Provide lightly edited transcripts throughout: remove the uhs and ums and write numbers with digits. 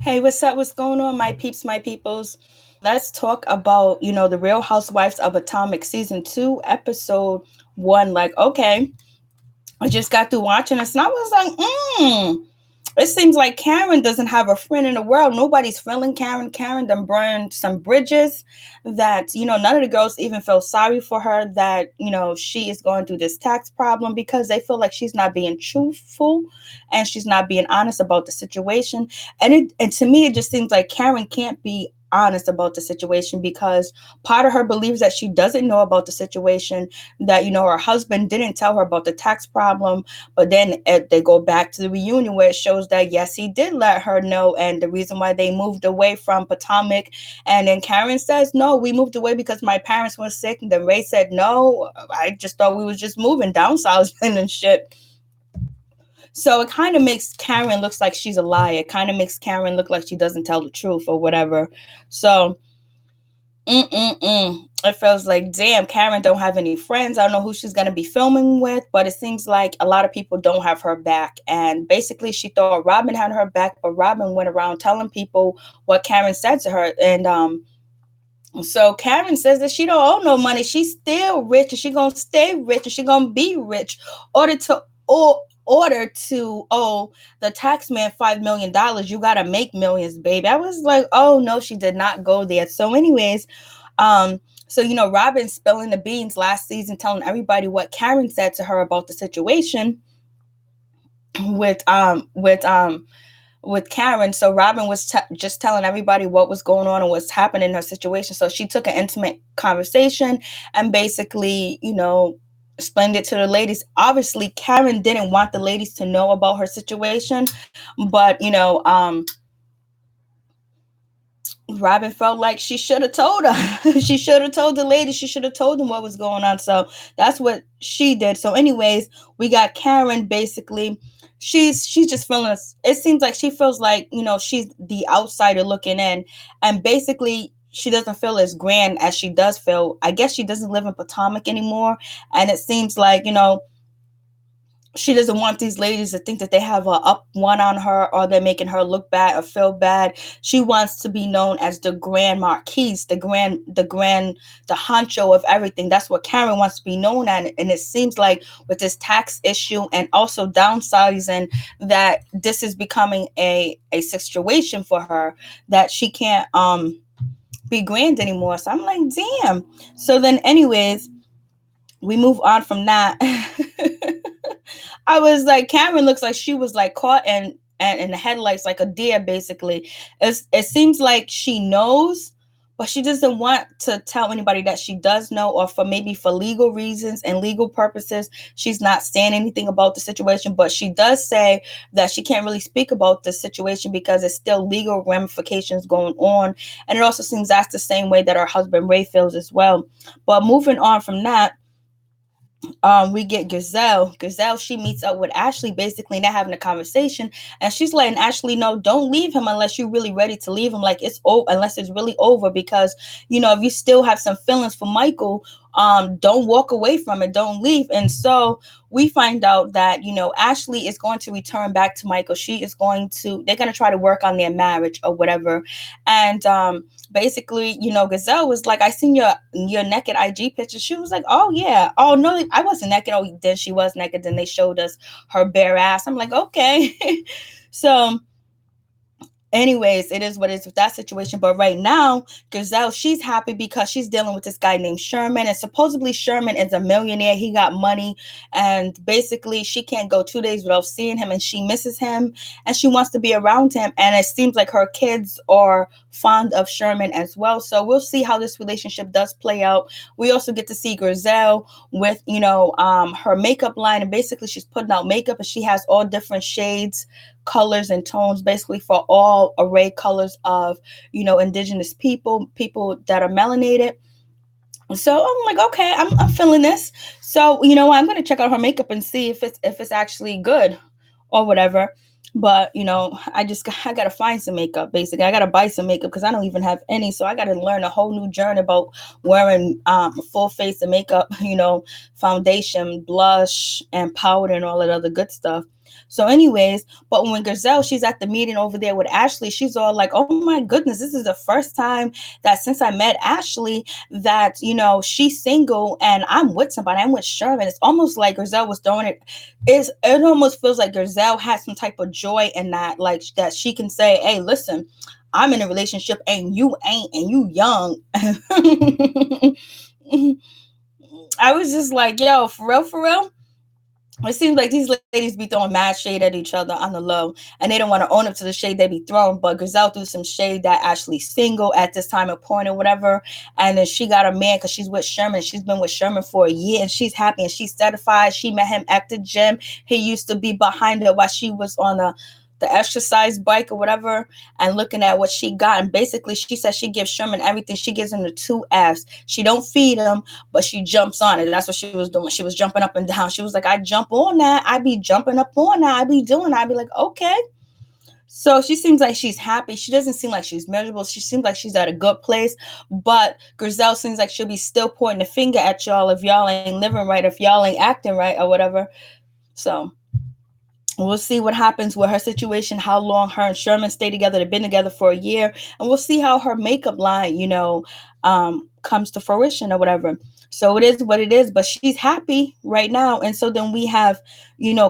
Hey, what's up? What's going on, my peeps, my peoples? Let's talk about, the Real Housewives of Potomac season 2, episode 1. Like, okay, I just got through watching this and I was like, it seems like Karen doesn't have a friend in the world. Nobody's feeling Karen. Karen done burned some bridges that, none of the girls even feel sorry for her that, she is going through this tax problem because they feel like she's not being truthful and she's not being honest about the situation. And to me, it just seems like Karen can't be honest about the situation because part of her believes that she doesn't know about the situation, that her husband didn't tell her about the tax problem, but then they go back to the reunion where it shows that yes, he did let her know, and the reason why they moved away from Potomac. And then Karen says, no, we moved away because my parents were sick. And then Ray said, no, I just thought we was just moving downsizing and shit. So it kind of makes Karen looks like she's a liar. It kind of makes Karen look like she doesn't tell the truth or whatever. So it feels like, damn, Karen don't have any friends. I don't know who she's going to be filming with, but it seems like a lot of people don't have her back. And basically, she thought Robin had her back, but Robin went around telling people what Karen said to her. And so Karen says that she don't owe no money. She's still rich, and she gonna stay rich, and she gonna be rich. Order to owe the tax man $5 million, you gotta make millions, baby. I was like, oh no, she did not go there. So, anyways, so Robin spilling the beans last season, telling everybody what Karen said to her about the situation with Karen. So Robin was just telling everybody what was going on and what's happening in her situation. So she took an intimate conversation and basically, explained it to the ladies. Obviously, Karen didn't want the ladies to know about her situation, but Robin felt like she should have told her. She should have told the ladies. She should have told them what was going on. So that's what she did. So, anyways, we got Karen. Basically, she's just feeling. It seems like she feels like she's the outsider looking in, and basically she doesn't feel as grand as she does feel. I guess she doesn't live in Potomac anymore, and it seems like she doesn't want these ladies to think that they have a up one on her or they're making her look bad or feel bad. She wants to be known as the grand marquise, the honcho of everything. That's what Karen wants to be known at. And it seems like with this tax issue and also downsizing, that this is becoming a situation for her that she can't be grand anymore. So I'm like, damn. So then anyways, we move on from that. I was like, Karen looks like she was like caught in the headlights like a deer, basically. It seems like she knows, but she doesn't want to tell anybody that she does know, or for legal reasons and legal purposes, she's not saying anything about the situation. But she does say that she can't really speak about the situation because it's still legal ramifications going on. And it also seems that's the same way that her husband Ray feels as well. But moving on from that, we get Gazelle. Gazelle, she meets up with Ashley, basically, and they're having a conversation, and she's letting Ashley know, don't leave him unless you're really ready to leave him, like it's over, unless it's really over, because if you still have some feelings for Michael, don't walk away from it, don't leave. And so we find out that Ashley is going to return back to Michael. They're going to try to work on their marriage or whatever. And basically, Gazelle was like, I seen your naked IG picture. She was like, oh yeah, oh no, I wasn't naked. Oh, then she was naked. Then they showed us her bare ass. I'm like, okay. So anyways, it is what it is with that situation. But right now, Gazelle, she's happy because she's dealing with this guy named Sherman. And supposedly Sherman is a millionaire. He got money. And basically, she can't go 2 days without seeing him. And she misses him. And she wants to be around him. And it seems like her kids are fond of Sherman as well. So we'll see how this relationship does play out. We also get to see Gazelle with, her makeup line. And basically, she's putting out makeup. And she has all different shades, colors and tones, basically for all array colors of indigenous people that are melanated. So I'm like, okay, I'm feeling this. So I'm gonna check out her makeup and see if it's actually good or whatever. But I gotta find some makeup. Basically, I gotta buy some makeup because I don't even have any. So I gotta learn a whole new journey about wearing a full face of makeup. Foundation, blush, and powder, and all that other good stuff. So, anyways, but when Gazelle, she's at the meeting over there with Ashley, she's all like, oh my goodness, this is the first time that since I met Ashley that, she's single and I'm with somebody, I'm with Sherman. It's almost like Gazelle was throwing it. It almost feels like Gazelle has some type of joy in that, like that she can say, hey, listen, I'm in a relationship and you ain't, and you young. I was just like, yo, for real, for real. It seems like these ladies be throwing mad shade at each other on the low, and they don't want to own up to the shade they be throwing. But Gazelle threw some shade that Ashley's single at this time of point or whatever, and then she got a man because she's with Sherman. She's been with Sherman for a year, and she's happy and she's certified. She met him at the gym. He used to be behind her while she was on the exercise bike or whatever, and looking at what she got. And basically, she said she gives Sherman everything. She gives him the two F's. She don't feed him, but she jumps on it. That's what she was doing. She was jumping up and down. She was like, I jump on that. I be jumping up on that. I be doing that. I be like, okay. So she seems like she's happy. She doesn't seem like she's miserable. She seems like she's at a good place. But Griselle seems like she'll be still pointing the finger at y'all if y'all ain't living right, if y'all ain't acting right or whatever. So we'll see what happens with her situation, how long her and Sherman stay together. They've been together for a year. And we'll see how her makeup line, comes to fruition or whatever. So it is what it is, but she's happy right now. And so then we have,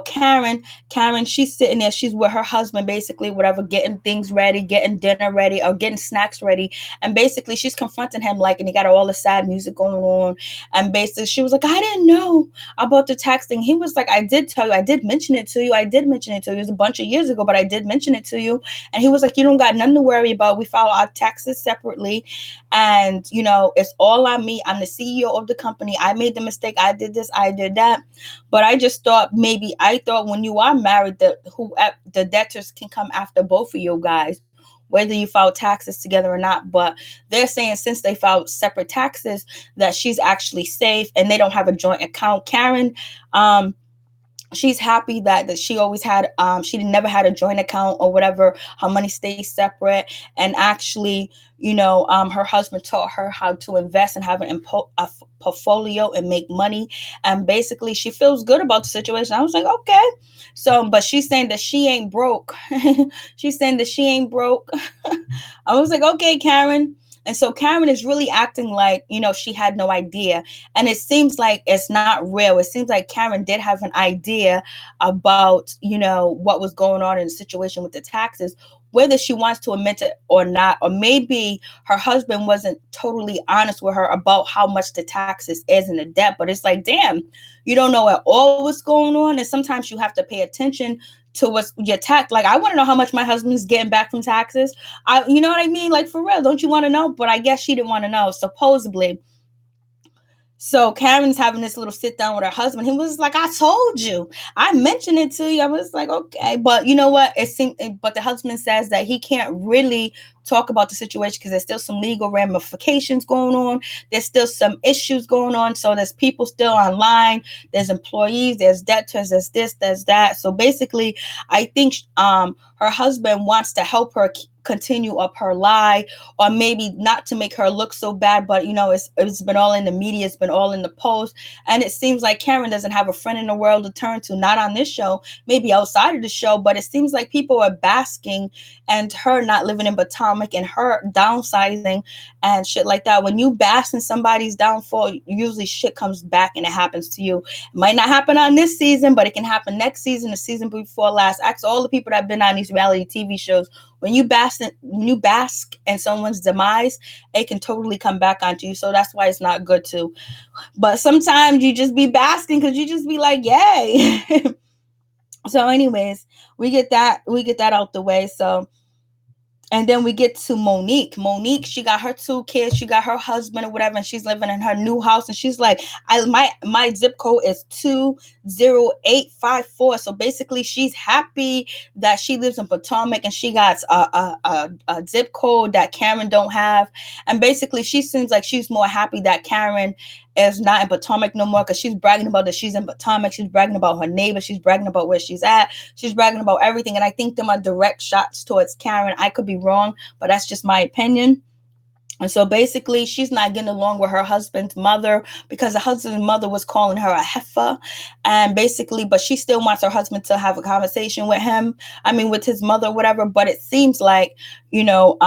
Karen. Karen, she's sitting there. She's with her husband, basically, whatever, getting things ready, getting dinner ready, or getting snacks ready. And basically, she's confronting him like, and he got all the sad music going on. And basically, she was like, I didn't know about the tax thing. He was like, I did tell you. I did mention it to you. I did mention it to you. It was a bunch of years ago, but I did mention it to you. And he was like, you don't got nothing to worry about. We file our taxes separately. And, it's all on me. I'm the CEO of the company. I made the mistake. I did this. I did that. But I just thought when you are married, the debtors can come after both of you guys, whether you file taxes together or not. But they're saying since they filed separate taxes that she's actually safe and they don't have a joint account. Karen, she's happy that she always had she never had a joint account or whatever. Her money stays separate, and actually her husband taught her how to invest and have a portfolio and make money, and basically she feels good about the situation. I was like, okay. So but she's saying that she ain't broke. She's saying that she ain't broke. I was like, okay, Karen. And so Karen is really acting like, she had no idea. And it seems like it's not real. It seems like Karen did have an idea about, what was going on in the situation with the taxes, whether she wants to admit it or not. Or maybe her husband wasn't totally honest with her about how much the taxes is in the debt. But it's like, damn, you don't know at all what's going on. And sometimes you have to pay attention to what's your tax. Like, I want to know how much my husband's getting back from taxes. You know what I mean? Like, for real, don't you want to know? But I guess she didn't want to know, supposedly. So Karen's having this little sit down with her husband. He was like, I told you. I mentioned it to you. I was like, okay. But you know what? But the husband says that he can't really talk about the situation because there's still some legal ramifications going on. There's still some issues going on. So there's people still online. There's employees. There's debtors. There's this. There's that. So basically, I think her husband wants to help her continue up her lie, or maybe not to make her look so bad, but it's been all in the media, it's been all in the post, and it seems like Karen doesn't have a friend in the world to turn to, not on this show, maybe outside of the show, but it seems like people are basking and her not living in Potomac and her downsizing and shit like that. When you bask in somebody's downfall, usually shit comes back and it happens to you. It might not happen on this season, but it can happen next season, the season before last. Ask all the people that have been on these reality TV shows. When you bask in someone's demise, it can totally come back onto you. So that's why it's not good to. But sometimes you just be basking because you just be like, yay. So anyways, we get that out the way. So, and then we get to Monique. Monique, she got her 2 kids. She got her husband or whatever, and she's living in her new house. And she's like, my zip code is 20854. So basically, she's happy that she lives in Potomac and she got a zip code that Karen don't have. And basically, she seems like she's more happy that Karen is not in Potomac no more, because she's bragging about that she's in Potomac. She's bragging about her neighbor. She's bragging about where she's at. She's bragging about everything. And I think them are direct shots towards Karen. I could be wrong, but that's just my opinion. And so basically, she's not getting along with her husband's mother because the husband's mother was calling her a heifer. And basically, but she still wants her husband to have a conversation with him. I mean, with his mother, whatever. But it seems like, you know,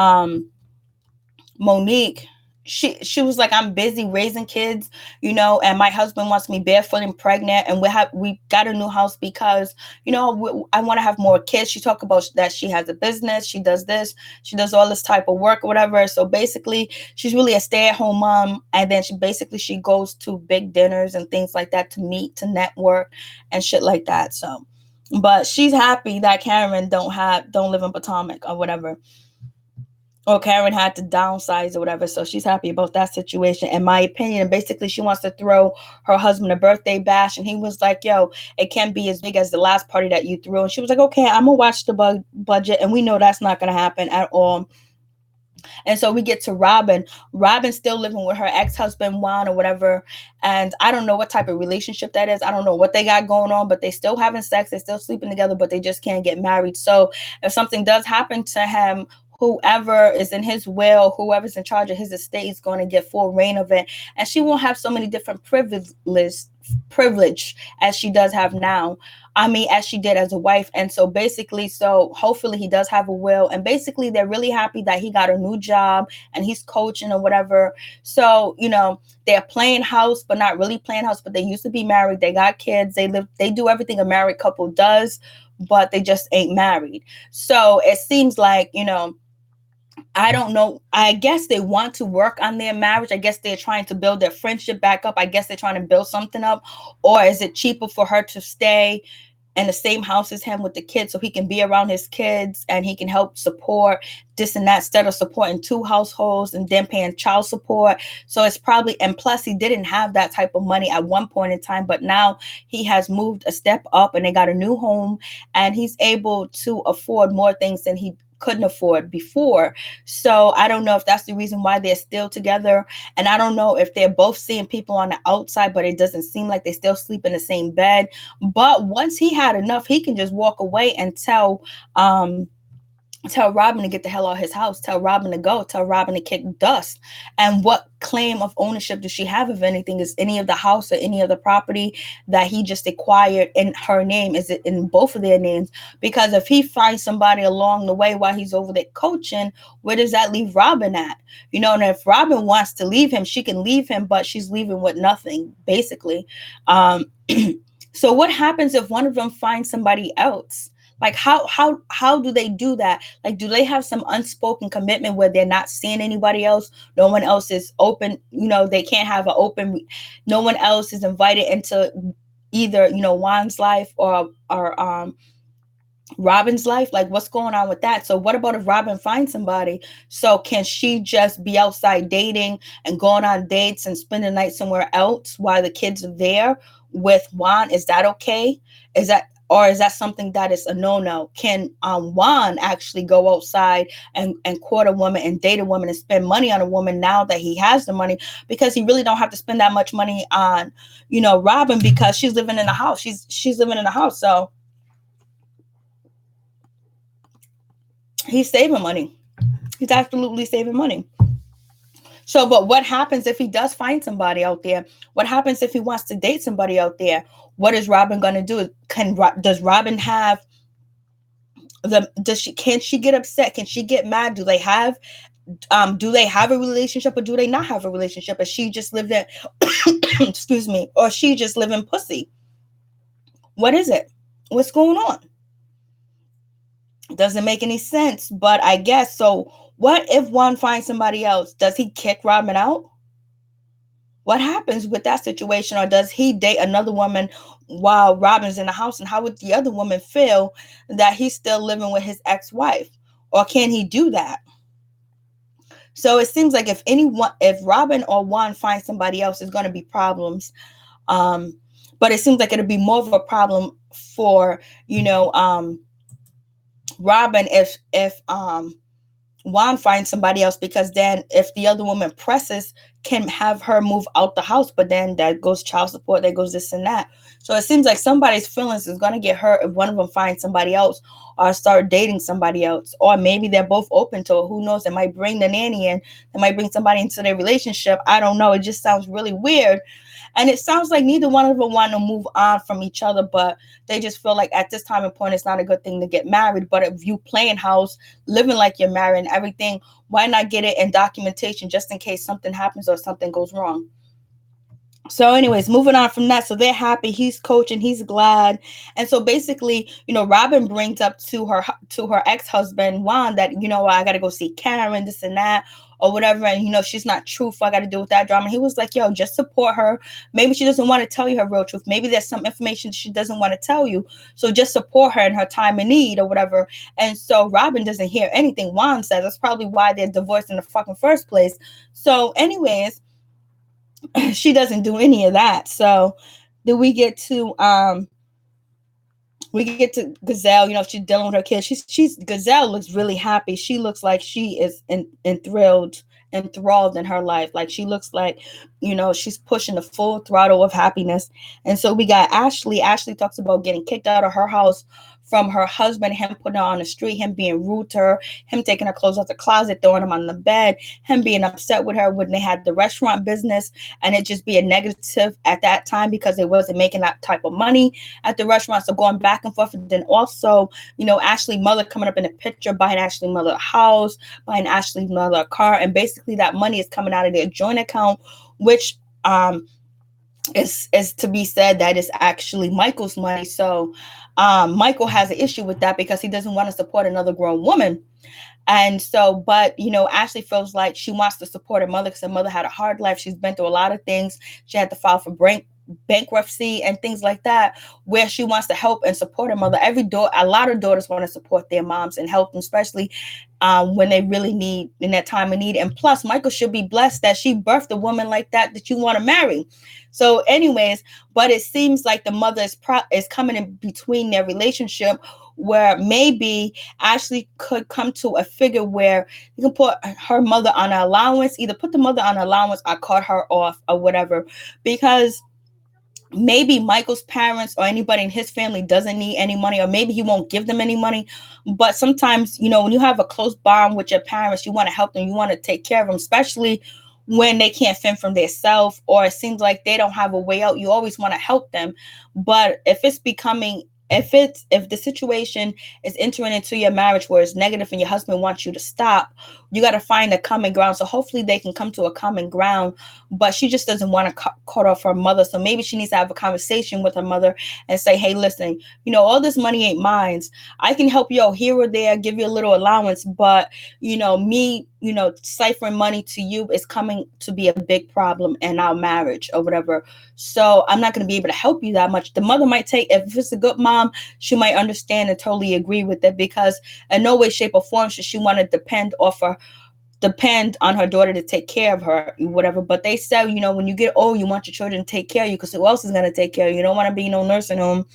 Monique, she was like, I'm busy raising kids, and my husband wants me barefoot and pregnant, and we got a new house because I want to have more kids. She talked about that she has a business, she does this, she does all this type of work or whatever. So basically, she's really a stay-at-home mom, and then she goes to big dinners and things like that to meet, to network and shit like that. So, but she's happy that Karen don't live in Potomac or whatever, or Karen had to downsize or whatever. So she's happy about that situation, in my opinion. And basically, she wants to throw her husband a birthday bash. And he was like, yo, it can't be as big as the last party that you threw. And she was like, okay, I'm going to watch the budget. And we know that's not going to happen at all. And so we get to Robin. Robin's still living with her ex-husband, Juan, or whatever. And I don't know what type of relationship that is. I don't know what they got going on, but they still having sex. They're still sleeping together, but they just can't get married. So if something does happen to him, whoever is in his will, whoever's in charge of his estate is going to get full reign of it. And she won't have so many different privilege as she does have now. I mean, as she did as a wife. And so basically, so hopefully he does have a will. And basically, they're really happy that he got a new job and he's coaching or whatever. So, they're playing house, but not really playing house. But they used to be married. They got kids. They do everything a married couple does, but they just ain't married. So it seems like, I don't know. I guess they want to work on their marriage. I guess they're trying to build their friendship back up. I guess they're trying to build something up. Or is it cheaper for her to stay in the same house as him with the kids so he can be around his kids and he can help support this and that instead of supporting two households and then paying child support? So it's probably, and plus he didn't have that type of money at one point in time, but now he has moved a step up and they got a new home and he's able to afford more things than he couldn't afford before. So I don't know if that's the reason why they're still together. And I don't know if they're both seeing people on the outside, but it doesn't seem like they still sleep in the same bed. But once he had enough, he can just walk away and tell Robin to get the hell out of his house, tell Robin to go, tell Robin to kick dust. And what claim of ownership does she have of anything? Is any of the house or any of the property that he just acquired in her name? Is it in both of their names? Because if he finds somebody along the way while he's over there coaching, where does that leave Robin at? And if Robin wants to leave him, she can leave him, but she's leaving with nothing, basically. So what happens if one of them finds somebody else? Like how do they do that? Like, do they have some unspoken commitment where they're not seeing anybody else? No one else is open. They can't have an open. No one else is invited into either Juan's life or Robin's life. Like, what's going on with that? So what about if Robin finds somebody? So can she just be outside dating and going on dates and spend the night somewhere else while the kids are there with Juan? Is that okay? Or is that something that is a no-no? Can Juan actually go outside and court a woman and date a woman and spend money on a woman now that he has the money? Because he really don't have to spend that much money on, Robin, because she's living in the house. She's living in the house. So he's saving money. He's absolutely saving money. So, but what happens if he does find somebody out there? What happens if he wants to date somebody out there? What is Robin going to do? Does Robin have can she get upset? Can she get mad? Do they have a relationship or do they not have a relationship? Or she just lived in excuse me, or she just live in pussy? What is it? What's going on? It doesn't make any sense, but I guess so. What if one finds somebody else? Does he kick Robin out? What happens with that situation? Or does he date another woman while Robin's in the house? And how would the other woman feel that he's still living with his ex-wife? Or can he do that? So it seems like if Robin or Juan finds somebody else, there's going to be problems. But it seems like it'll be more of a problem for, Robin if Juan finds somebody else, because then if the other woman presses, can have her move out the house, but then that goes child support, that goes this and that. So it seems like somebody's feelings is going to get hurt if one of them finds somebody else or start dating somebody else. Or maybe they're both open to it. Who knows? They might bring the nanny in. They might bring somebody into their relationship. I don't know. It just sounds really weird. And it sounds like neither one of them want to move on from each other, but they just feel like at this time and point, it's not a good thing to get married. But if you playing house, living like you're married and everything, why not get it in documentation just in case something happens or something goes wrong? So anyways, moving on from that, so they're happy, he's coaching, he's glad. And so basically, Robin brings up to her ex-husband Juan that, I gotta go see Karen, this and that, or whatever, and she's not truthful, I gotta deal with that drama. And he was like, yo, just support her. Maybe she doesn't want to tell you her real truth, maybe there's some information she doesn't want to tell you, so just support her in her time of need or whatever. And so Robin doesn't hear anything Juan says. That's probably why they're divorced in the fucking first place. So anyways, she doesn't do any of that. So then we get to Gazelle. She's dealing with her kids. She's Gazelle looks really happy. She looks like she is enthralled in her life. Like she looks like, she's pushing the full throttle of happiness. And so we got Ashley. Ashley talks about getting kicked out of her house from her husband, him putting her on the street, him being rude to her, him taking her clothes out the closet, throwing them on the bed, him being upset with her when they had the restaurant business, and it just being negative at that time because they wasn't making that type of money at the restaurant. So going back and forth. And then also, Ashley mother coming up in the picture, buying Ashley mother a house, buying Ashley mother a car, and basically that money is coming out of their joint account, which is to be said that is actually Michael's money. So Michael has an issue with that because he doesn't want to support another grown woman. And so, but, Ashley feels like she wants to support her mother because her mother had a hard life. She's been through a lot of things. She had to file for bankruptcy and things like that, where she wants to help and support her mother. A lot of daughters want to support their moms and help them, especially when they really need, in that time of need. And plus, Michael should be blessed that she birthed a woman like that you want to marry. So anyways, but it seems like the mother is coming in between their relationship, where maybe Ashley could come to a figure where you can put her mother on an allowance, either put the mother on an allowance or cut her off or whatever, because maybe Michael's parents or anybody in his family doesn't need any money, or maybe he won't give them any money. But sometimes, when you have a close bond with your parents, you want to help them, you want to take care of them, especially when they can't fend from themselves, or it seems like they don't have a way out. You always want to help them. But if the situation is entering into your marriage where it's negative and your husband wants you to stop, you got to find a common ground. So hopefully they can come to a common ground, but she just doesn't want to cut off her mother. So maybe she needs to have a conversation with her mother and say, hey, listen, all this money ain't mine. I can help you out here or there, give you a little allowance, but me, ciphering money to you is coming to be a big problem in our marriage or whatever. So I'm not going to be able to help you that much. The mother might if it's a good mom, she might understand and totally agree with it, because in no way, shape, or form should she want to depend on her daughter to take care of her, whatever. But they say, when you get old, you want your children to take care of you, because who else is going to take care of you? You don't want to be in no nursing home.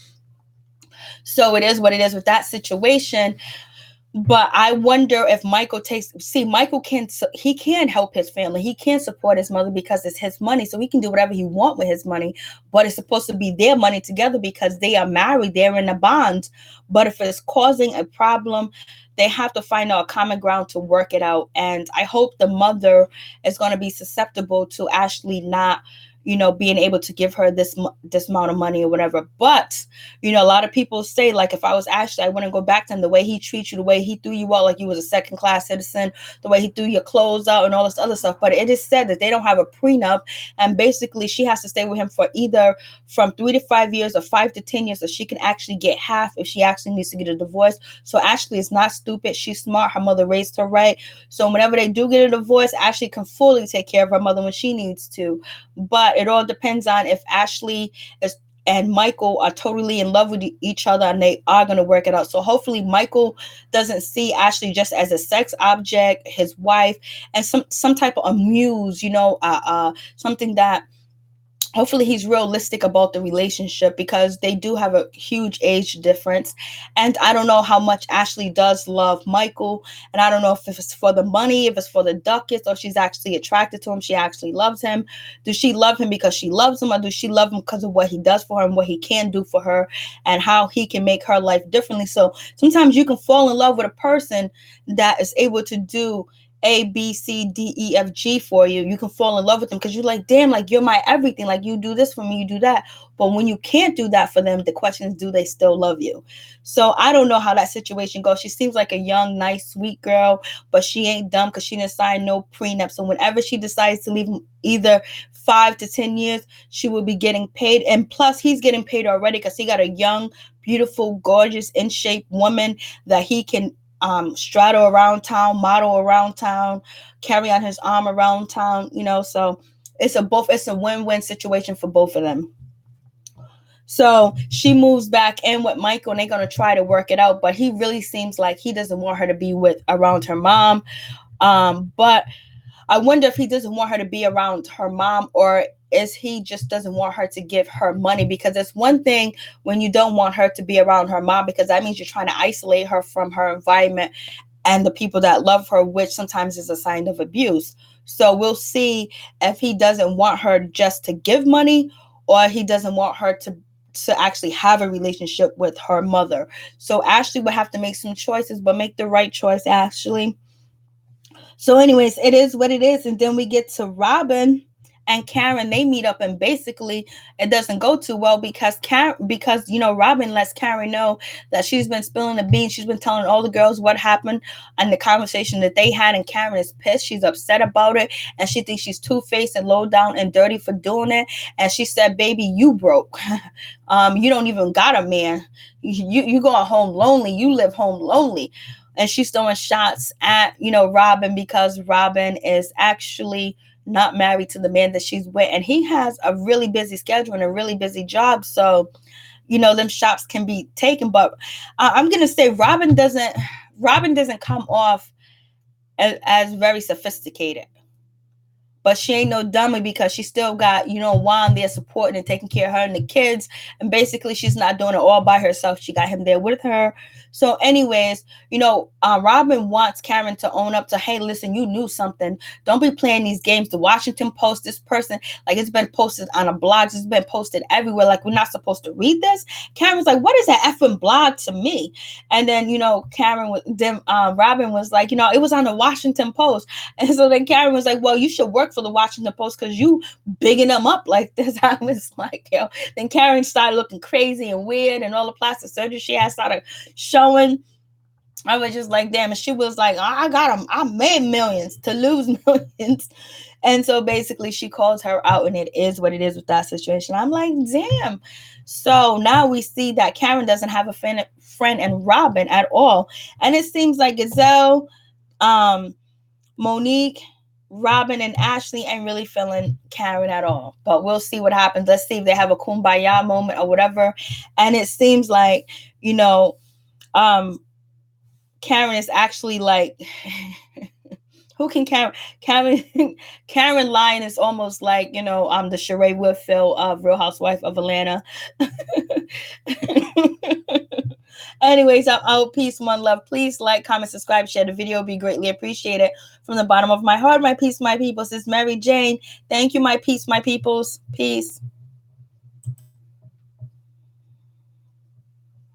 So it is what it is with that situation. But I wonder if Michael can help his family. He can support his mother because it's his money. So he can do whatever he wants with his money. But it's supposed to be their money together because they are married. They're in a bond. But if it's causing a problem, they have to find out a common ground to work it out. And I hope the mother is going to be susceptible to Ashley not being able to give her this amount of money or whatever. But, a lot of people say, like, if I was Ashley, I wouldn't go back to him. The way he treats you, the way he threw you out like you was a second-class citizen, the way he threw your clothes out and all this other stuff. But it is said that they don't have a prenup, and basically she has to stay with him for either from 3 to 5 years or 5 to 10 years, so she can actually get half if she actually needs to get a divorce. So Ashley is not stupid. She's smart. Her mother raised her right. So whenever they do get a divorce, Ashley can fully take care of her mother when she needs to. But it all depends on if Ashley and Michael are totally in love with each other, and they are going to work it out. So hopefully Michael doesn't see Ashley just as a sex object, his wife, and some type of amuse, something that hopefully he's realistic about the relationship, because they do have a huge age difference. And I don't know how much Ashley does love Michael, and I don't know if it's for the money, if it's for the ducats, or she's actually attracted to him, she actually loves him. Does she love him because she loves him, or does she love him because of what he does for her and what he can do for her and how he can make her life differently? So sometimes you can fall in love with a person that is able to do A, B, C, D, E, F, G for you. You can fall in love with them because you're like, damn, like you're my everything. Like you do this for me, you do that. But when you can't do that for them, the question is, do they still love you? So I don't know how that situation goes. She seems like a young, nice, sweet girl, but she ain't dumb because she didn't sign no prenup. So whenever she decides to leave him, either 5 to 10 years, she will be getting paid. And plus, he's getting paid already because he got a young, beautiful, gorgeous, in shape woman that he can straddle around town, model around town, carry on his arm around town, so it's a win-win situation for both of them. So she moves back in with Michael and they're gonna try to work it out, but he really seems like he doesn't want her to be with around her mom. But I wonder if he doesn't want her to be around her mom, or is he just doesn't want her to give her money, because it's one thing when you don't want her to be around her mom, because that means you're trying to isolate her from her environment and the people that love her, which sometimes is a sign of abuse. So we'll see if he doesn't want her just to give money, or he doesn't want her to actually have a relationship with her mother. So Ashley would have to make some choices, but make the right choice, Ashley. So, anyways, it is what it is. And then we get to Robin and Karen. They meet up, and basically it doesn't go too well because Robin lets Karen know that she's been spilling the beans. She's been telling all the girls what happened and the conversation that they had, and Karen is pissed. She's upset about it, and she thinks she's two-faced and low down and dirty for doing it. And she said, "Baby, you broke. You don't even got a man. You go home lonely. You live home lonely." And she's throwing shots at Robin, because Robin is actually not married to the man that she's with, and he has a really busy schedule and a really busy job. So them shots can be taken. But I'm gonna say Robin doesn't come off as very sophisticated. But she ain't no dummy, because she still got, Juan there supporting and taking care of her and the kids. And basically, she's not doing it all by herself. She got him there with her. So anyways, Robin wants Karen to own up to, hey, listen, you knew something. Don't be playing these games. The Washington Post, this person, like, it's been posted on a blog. It's been posted everywhere. Like, we're not supposed to read this. Karen's like, what is that effing blog to me? And then, Robin was like, it was on the Washington Post. And so then Karen was like, well, you should work for the Washington Post because you bigging them up like this. I was like, Then Karen started looking crazy and weird, and all the plastic surgery she had started showing. I was just like, damn. And she was like, I got them. I made millions to lose millions. And so basically she calls her out, and it is what it is with that situation. I'm like, damn. So now we see that Karen doesn't have a friend in Robin at all. And it seems like Gazelle, Monique, Robin, and Ashley ain't really feeling Karen at all. But we'll see what happens. Let's see if they have a kumbaya moment or whatever. And it seems like, Karen is actually like, who can Karen Lyon is almost like, the Sheree Woodfield of Real Housewife of Atlanta. Anyways, I'm out. Peace, one love. Please like, comment, subscribe, share the video. Be greatly appreciated. From the bottom of my heart, my peace, my peoples. This is Mary Jane. Thank you, my peace, my peoples. Peace.